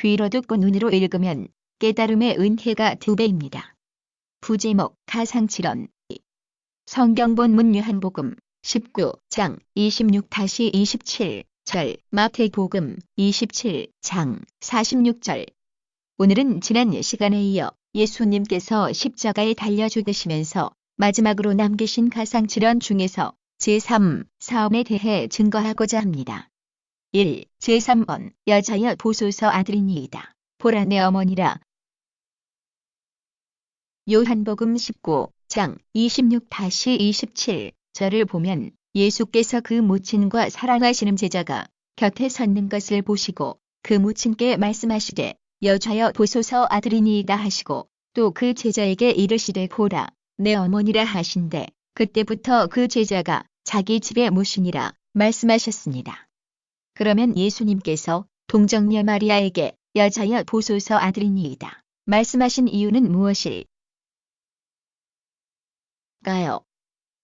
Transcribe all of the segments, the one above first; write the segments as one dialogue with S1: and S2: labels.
S1: 귀로 듣고 눈으로 읽으면 깨달음의 은혜가 2배입니다. 부제목 가상칠언. 성경 본문 요한복음 19장 26-27절, 마태복음 27장 46절. 오늘은 지난 시간에 이어 예수님께서 십자가에 달려 죽으시면서 마지막으로 남기신 가상칠언 중에서 제3, 4엄에 대해 증거하고자 합니다. 1. 제3번. 여자여 보소서 아들이니이다. 보라 내 어머니라. 요한복음 19장 26-27절을 보면 예수께서 그 모친과 사랑하시는 제자가 곁에 섰는 것을 보시고 그 모친께 말씀하시되 여자여 보소서 아들이니이다 하시고 또 그 제자에게 이르시되 보라 내 어머니라 하신대 그때부터 그 제자가 자기 집에 모시니라 말씀하셨습니다. 그러면 예수님께서 동정녀 마리아에게 여자여 보소서 아들이니이다 말씀하신 이유는 무엇일까요?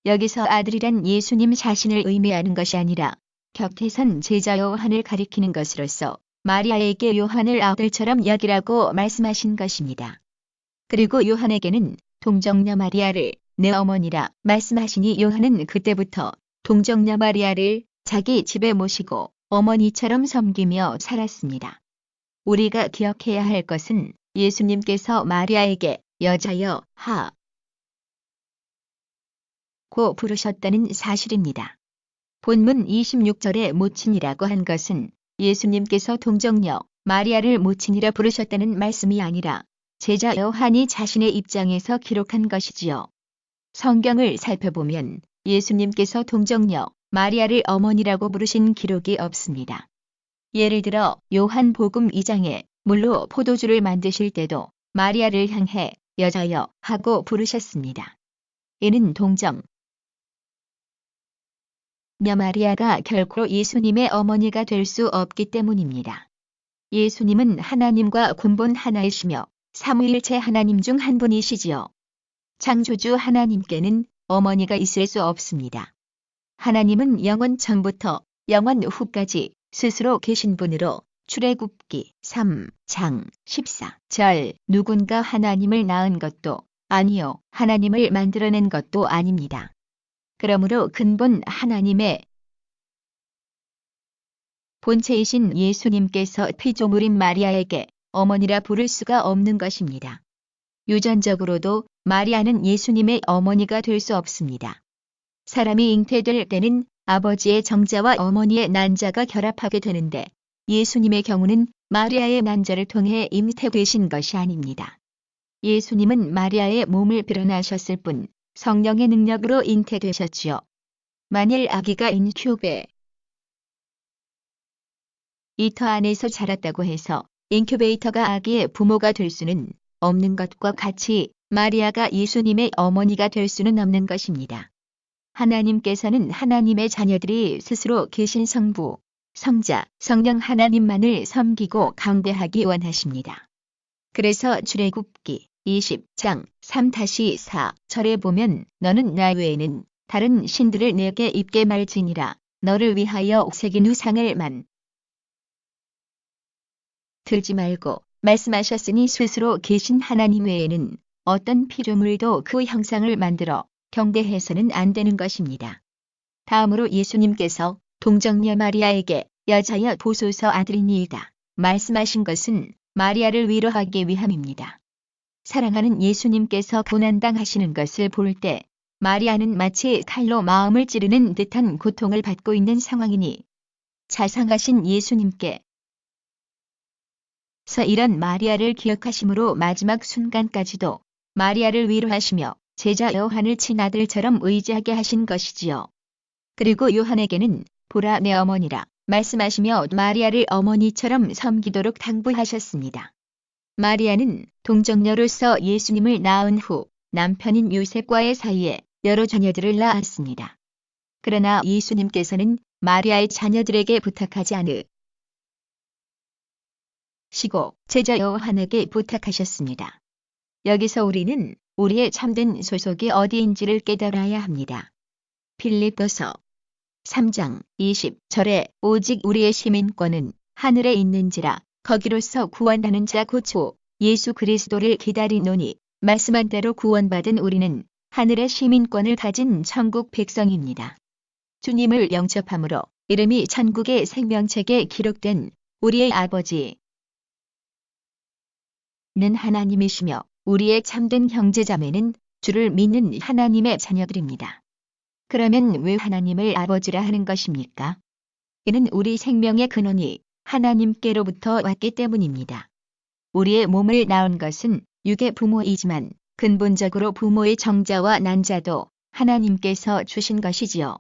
S1: 여기서 아들이란 예수님 자신을 의미하는 것이 아니라 곁에 선 제자 요한을 가리키는 것으로서 마리아에게 요한을 아들처럼 여기라고 말씀하신 것입니다. 그리고 요한에게는 동정녀 마리아를 내 어머니라 말씀하시니 요한은 그때부터 동정녀 마리아를 자기 집에 모시고 어머니처럼 섬기며 살았습니다. 우리가 기억해야 할 것은 예수님께서 마리아에게 여자여 고 부르셨다는 사실입니다. 본문 26절에 모친이라고 한 것은 예수님께서 동정녀 마리아를 모친이라 부르셨다는 말씀이 아니라 제자 요한이 자신의 입장에서 기록한 것이지요. 성경을 살펴보면 예수님께서 동정녀 마리아를 어머니라고 부르신 기록이 없습니다. 예를 들어 요한복음 2장에 물로 포도주를 만드실 때도 마리아를 향해 여자여 하고 부르셨습니다. 이는 동정녀 마리아가 결코 예수님의 어머니가 될 수 없기 때문입니다. 예수님은 하나님과 근본 하나이시며 삼위일체 하나님 중 한 분이시지요. 창조주 하나님께는 어머니가 있을 수 없습니다. 하나님은 영원 전부터 영원 후까지 스스로 계신 분으로 출애굽기 3장 14절 누군가 하나님을 낳은 것도 아니요 하나님을 만들어낸 것도 아닙니다. 그러므로 근본 하나님의 본체이신 예수님께서 피조물인 마리아에게 어머니라 부를 수가 없는 것입니다. 유전적으로도 마리아는 예수님의 어머니가 될 수 없습니다. 사람이 잉태될 때는 아버지의 정자와 어머니의 난자가 결합하게 되는데 예수님의 경우는 마리아의 난자를 통해 잉태되신 것이 아닙니다. 예수님은 마리아의 몸을 빌어나셨을 뿐 성령의 능력으로 잉태되셨지요. 만일 아기가 인큐베이터 안에서 자랐다고 해서 인큐베이터가 아기의 부모가 될 수는 없는 것과 같이 마리아가 예수님의 어머니가 될 수는 없는 것입니다. 하나님께서는 하나님의 자녀들이 스스로 계신 성부, 성자, 성령 하나님만을 섬기고 경배하기 원하십니다. 그래서 출애굽기 20장 3-4절에 보면 너는 나 외에는 다른 신들을 내게 입게 말지니라 너를 위하여 새긴 우상을 만들지 말고 말씀하셨으니 스스로 계신 하나님 외에는 어떤 피조물도 그 형상을 만들어 경배해서는 안 되는 것입니다. 다음으로 예수님께서 동정녀 마리아에게 여자여 보소서 아들이니이다 말씀하신 것은 마리아를 위로하기 위함입니다. 사랑하는 예수님께서 고난당하시는 것을 볼 때 마리아는 마치 칼로 마음을 찌르는 듯한 고통을 받고 있는 상황이니 자상하신 예수님께서 이런 마리아를 기억하심으로 마지막 순간까지도 마리아를 위로하시며 제자 요한을 친아들처럼 의지하게 하신 것이지요. 그리고 요한에게는 보라 내 어머니라 말씀하시며 마리아를 어머니처럼 섬기도록 당부하셨습니다. 마리아는 동정녀로서 예수님을 낳은 후 남편인 요셉과의 사이에 여러 자녀들을 낳았습니다. 그러나 예수님께서는 마리아의 자녀들에게 부탁하지 않으시고 제자 요한에게 부탁하셨습니다. 여기서 우리는 우리의 참된 소속이 어디인지를 깨달아야 합니다. 빌립보서 3장 20절에 오직 우리의 시민권은 하늘에 있는지라 거기로서 구원하는 자 곧 주 예수 그리스도를 기다리노니 말씀한 대로 구원받은 우리는 하늘의 시민권을 가진 천국 백성입니다. 주님을 영접함으로 이름이 천국의 생명책에 기록된 우리의 아버지는 하나님이시며 우리의 참된 형제자매는 주를 믿는 하나님의 자녀들입니다. 그러면 왜 하나님을 아버지라 하는 것입니까? 이는 우리 생명의 근원이 하나님께로부터 왔기 때문입니다. 우리의 몸을 낳은 것은 육의 부모이지만 근본적으로 부모의 정자와 난자도 하나님께서 주신 것이지요.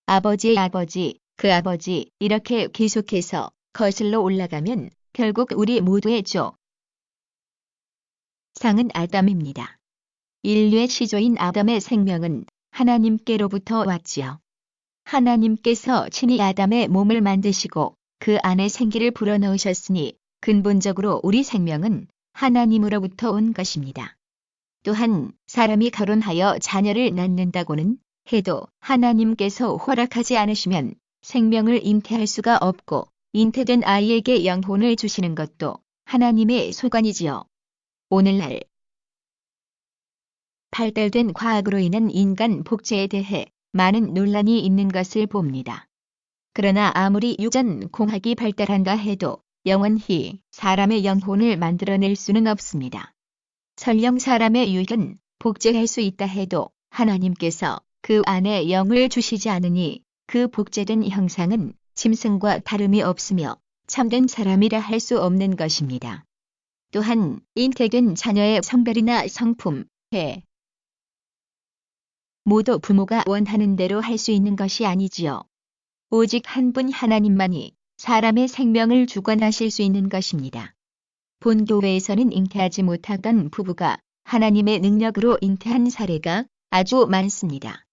S1: 아버지의 아버지, 그 아버지 이렇게 계속해서 거슬러 올라가면 결국 우리 모두의 조상은 아담입니다. 인류의 시조인 아담의 생명은 하나님께로부터 왔지요. 하나님께서 친히 아담의 몸을 만드시고 그 안에 생기를 불어넣으셨으니 근본적으로 우리 생명은 하나님으로부터 온 것입니다. 또한 사람이 결혼하여 자녀를 낳는다고는 해도 하나님께서 허락하지 않으시면 생명을 잉태할 수가 없고 잉태된 아이에게 영혼을 주시는 것도 하나님의 소관이지요. 오늘날 발달된 과학으로 인한 인간 복제에 대해 많은 논란이 있는 것을 봅니다. 그러나 아무리 유전공학이 발달한다 해도 영원히 사람의 영혼을 만들어낼 수는 없습니다. 설령 사람의 유전 복제할 수 있다 해도 하나님께서 그 안에 영을 주시지 않으니 그 복제된 형상은 짐승과 다름이 없으며 참된 사람이라 할 수 없는 것입니다. 또한 잉태된 자녀의 성별이나 성품, 해 모두 부모가 원하는 대로 할 수 있는 것이 아니지요. 오직 한 분 하나님만이 사람의 생명을 주관하실 수 있는 것입니다. 본교회에서는 잉태하지 못하던 부부가 하나님의 능력으로 잉태한 사례가 아주 많습니다.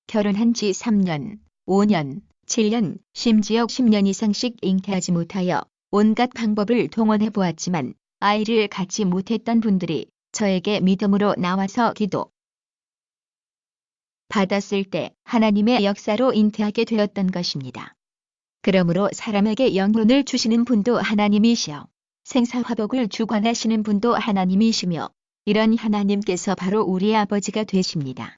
S1: 결혼한 지 3년, 5년, 7년, 심지어 10년 이상씩 잉태하지 못하여 온갖 방법을 동원해 보았지만 아이를 갖지 못했던 분들이 저에게 믿음으로 나와서 기도 받았을 때 하나님의 역사로 잉태하게 되었던 것입니다. 그러므로 사람에게 영혼을 주시는 분도 하나님이시여 생사화복을 주관하시는 분도 하나님이시며 이런 하나님께서 바로 우리 아버지가 되십니다.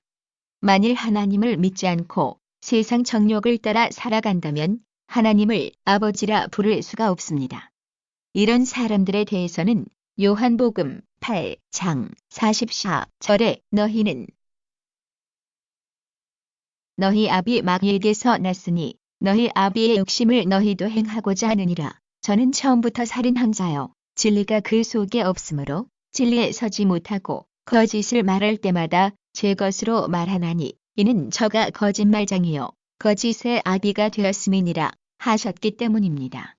S1: 만일 하나님을 믿지 않고 세상 정욕을 따라 살아간다면 하나님을 아버지라 부를 수가 없습니다. 이런 사람들에 대해서는 요한복음 8장 44절에 너희는 너희 아비 마귀에게서 났으니 너희 아비의 욕심을 너희도 행하고자 하느니라. 저는 처음부터 살인한 자요. 진리가 그 속에 없으므로 진리에 서지 못하고 거짓을 말할 때마다 제 것으로 말하나니 이는 저가 거짓말장이요 거짓의 아비가 되었음이니라 하셨기 때문입니다.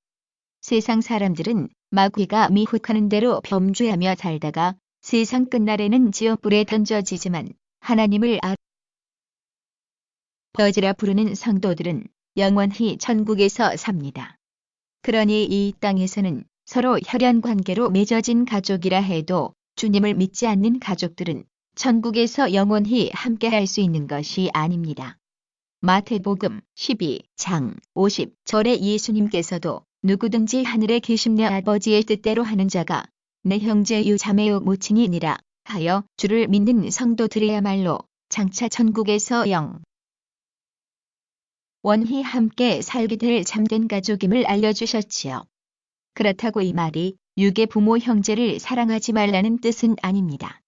S1: 세상 사람들은 마귀가 미혹하는 대로 범죄하며 살다가 세상 끝날에는 지옥불에 던져지지만 하나님을 아버지라 부르는 성도들은 영원히 천국에서 삽니다. 그러니 이 땅에서는 서로 혈연 관계로 맺어진 가족이라 해도 주님을 믿지 않는 가족들은 천국에서 영원히 함께할 수 있는 것이 아닙니다. 마태복음 12장 50절에 예수님께서도 누구든지 하늘에 계신 내 아버지의 뜻대로 하는 자가 내 형제요 자매요 모친이니라 하여 주를 믿는 성도들이야말로 장차 천국에서 영원히 함께 살게 될 참된 가족임을 알려주셨지요. 그렇다고 이 말이 육의 부모 형제를 사랑하지 말라는 뜻은 아닙니다.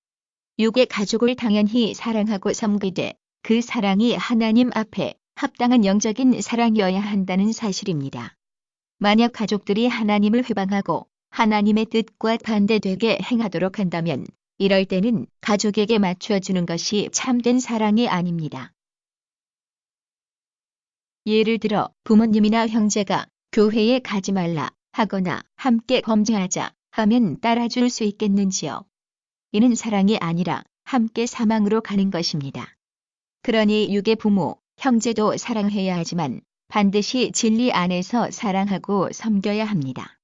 S1: 육의 가족을 당연히 사랑하고 섬기되 그 사랑이 하나님 앞에 합당한 영적인 사랑이어야 한다는 사실입니다. 만약 가족들이 하나님을 회방하고 하나님의 뜻과 반대되게 행하도록 한다면 이럴 때는 가족에게 맞춰주는 것이 참된 사랑이 아닙니다. 예를 들어 부모님이나 형제가 교회에 가지 말라 하거나 함께 범죄하자 하면 따라줄 수 있겠는지요? 이는 사랑이 아니라 함께 사망으로 가는 것입니다. 그러니 육의 부모, 형제도 사랑해야 하지만 반드시 진리 안에서 사랑하고 섬겨야 합니다.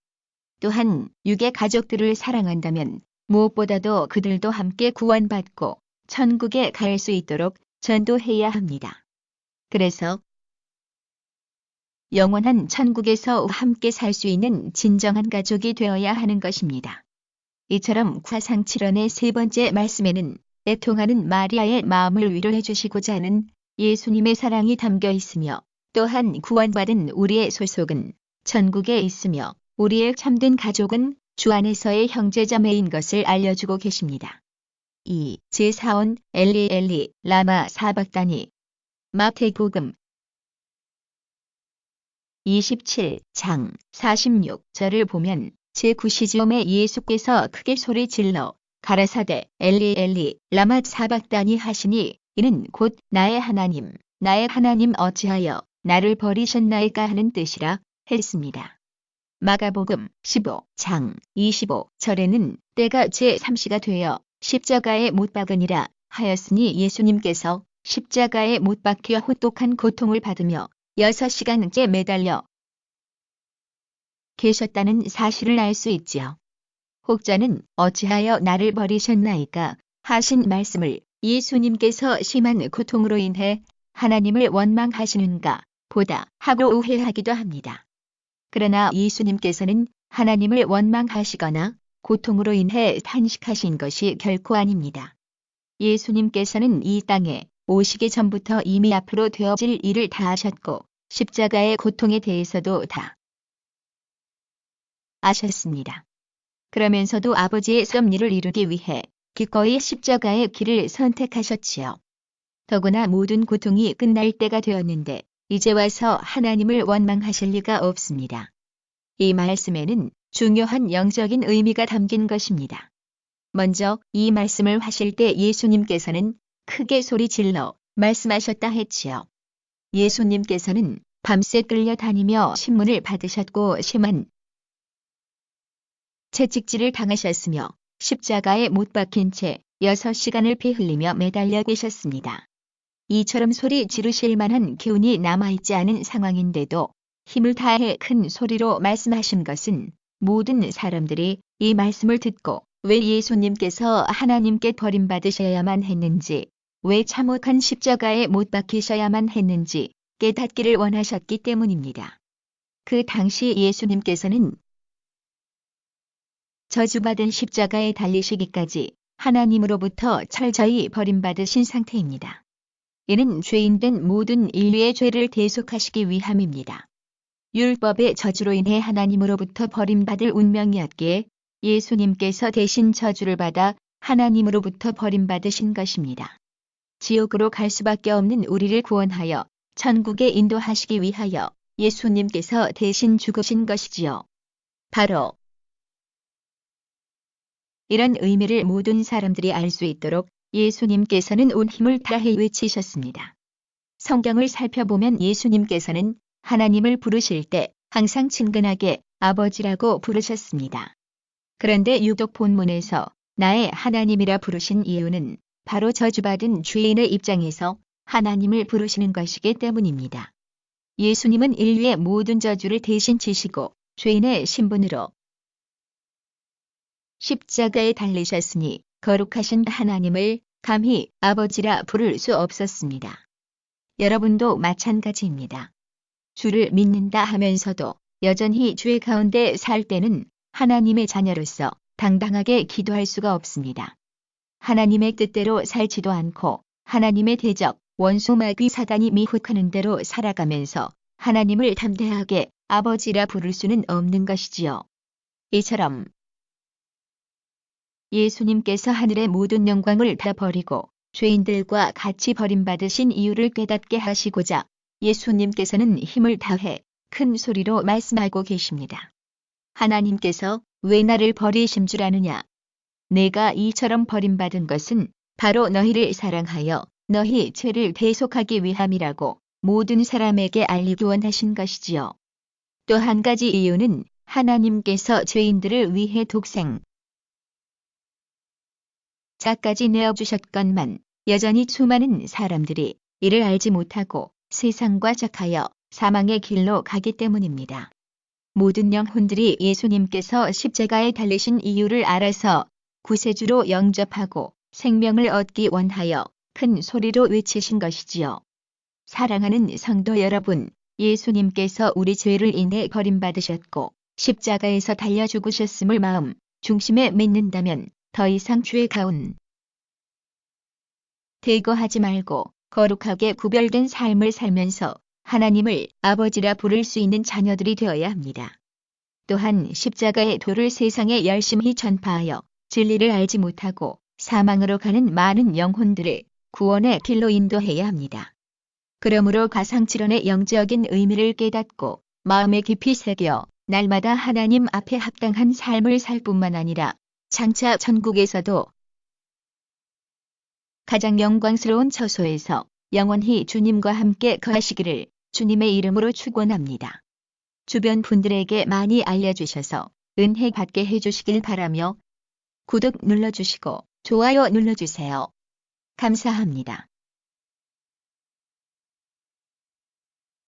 S1: 또한 육의 가족들을 사랑한다면 무엇보다도 그들도 함께 구원받고 천국에 갈 수 있도록 전도해야 합니다. 그래서 영원한 천국에서 함께 살 수 있는 진정한 가족이 되어야 하는 것입니다. 이처럼 사상 7원의 세 번째 말씀에는 애통하는 마리아의 마음을 위로해 주시고자 하는 예수님의 사랑이 담겨 있으며, 또한 구원받은 우리의 소속은 천국에 있으며 우리의 참된 가족은 주 안에서의 형제자매인 것을 알려주고 계십니다. 이 제4원 엘리 엘리 라마 사박다니. 마태복음 27장 46절을 보면 제9시쯤에 예수께서 크게 소리질러 가라사대 엘리 엘리 라마 사박다니 하시니, 이는 곧 나의 하나님 어찌하여 나를 버리셨나이까 하는 뜻이라 했습니다. 마가복음 15장 25절에는 때가 제3시가 되어 십자가에 못 박으니라 하였으니, 예수님께서 십자가에 못 박혀 혹독한 고통을 받으며 6시간째 매달려 계셨다는 사실을 알 수 있지요. 혹자는 어찌하여 나를 버리셨나이까 하신 말씀을 예수님께서 심한 고통으로 인해 하나님을 원망하시는가 보다 하고 오해하기도 합니다. 그러나 예수님께서는 하나님을 원망하시거나 고통으로 인해 탄식하신 것이 결코 아닙니다. 예수님께서는 이 땅에 오시기 전부터 이미 앞으로 되어질 일을 다 하셨고, 십자가의 고통에 대해서도 다 아셨습니다. 그러면서도 아버지의 섭리를 이루기 위해 기꺼이 십자가의 길을 선택하셨지요. 더구나 모든 고통이 끝날 때가 되었는데 이제 와서 하나님을 원망하실 리가 없습니다. 이 말씀에는 중요한 영적인 의미가 담긴 것입니다. 먼저 이 말씀을 하실 때 예수님께서는 크게 소리질러 말씀하셨다 했지요. 예수님께서는 밤새 끌려다니며 신문을 받으셨고 심한 채찍질을 당하셨으며 십자가에 못 박힌 채 6시간을 피 흘리며 매달려 계셨습니다. 이처럼 소리 지르실 만한 기운이 남아있지 않은 상황인데도 힘을 다해 큰 소리로 말씀하신 것은 모든 사람들이 이 말씀을 듣고 왜 예수님께서 하나님께 버림받으셔야만 했는지, 왜 참혹한 십자가에 못 박히셔야만 했는지 깨닫기를 원하셨기 때문입니다. 그 당시 예수님께서는 저주받은 십자가에 달리시기까지 하나님으로부터 철저히 버림받으신 상태입니다. 이는 죄인된 모든 인류의 죄를 대속하시기 위함입니다. 율법의 저주로 인해 하나님으로부터 버림받을 운명이었기에 예수님께서 대신 저주를 받아 하나님으로부터 버림받으신 것입니다. 지옥으로 갈 수밖에 없는 우리를 구원하여 천국에 인도하시기 위하여 예수님께서 대신 죽으신 것이지요. 바로 이런 의미를 모든 사람들이 알 수 있도록 예수님께서는 온 힘을 다해 외치셨습니다. 성경을 살펴보면 예수님께서는 하나님을 부르실 때 항상 친근하게 아버지라고 부르셨습니다. 그런데 유독 본문에서 나의 하나님이라 부르신 이유는 바로 저주받은 죄인의 입장에서 하나님을 부르시는 것이기 때문입니다. 예수님은 인류의 모든 저주를 대신 지시고 죄인의 신분으로 십자가에 달리셨으니 거룩하신 하나님을 감히 아버지라 부를 수 없었습니다. 여러분도 마찬가지입니다. 주를 믿는다 하면서도 여전히 죄 가운데 살 때는 하나님의 자녀로서 당당하게 기도할 수가 없습니다. 하나님의 뜻대로 살지도 않고 하나님의 대적, 원수 마귀 사단이 미혹하는 대로 살아가면서 하나님을 담대하게 아버지라 부를 수는 없는 것이지요. 이처럼 예수님께서 하늘의 모든 영광을 다 버리고 죄인들과 같이 버림받으신 이유를 깨닫게 하시고자 예수님께서는 힘을 다해 큰 소리로 말씀하고 계십니다. 하나님께서 왜 나를 버리신 줄 아느냐? 내가 이처럼 버림받은 것은 바로 너희를 사랑하여 너희 죄를 대속하기 위함이라고 모든 사람에게 알리기 원하신 것이지요. 또 한 가지 이유는 하나님께서 죄인들을 위해 독생 자까지 내어주셨건만 여전히 수많은 사람들이 이를 알지 못하고 세상과 작하여 사망의 길로 가기 때문입니다. 모든 영혼들이 예수님께서 십자가에 달리신 이유를 알아서 구세주로 영접하고 생명을 얻기 원하여 큰 소리로 외치신 것이지요. 사랑하는 성도 여러분, 예수님께서 우리 죄를 인해 버림받으셨고 십자가에서 달려 죽으셨음을 마음 중심에 믿는다면 더 이상 죄 가운 대거하지 말고 거룩하게 구별된 삶을 살면서 하나님을 아버지라 부를 수 있는 자녀들이 되어야 합니다. 또한 십자가의 도를 세상에 열심히 전파하여 진리를 알지 못하고 사망으로 가는 많은 영혼들을 구원의 길로 인도해야 합니다. 그러므로 가상칠언의 영적인 의미를 깨닫고 마음에 깊이 새겨 날마다 하나님 앞에 합당한 삶을 살 뿐만 아니라 장차 천국에서도 가장 영광스러운 처소에서 영원히 주님과 함께 거하시기를 주님의 이름으로 축원합니다. 주변 분들에게 많이 알려주셔서 은혜 받게 해주시길 바라며 구독 눌러주시고 좋아요 눌러주세요. 감사합니다.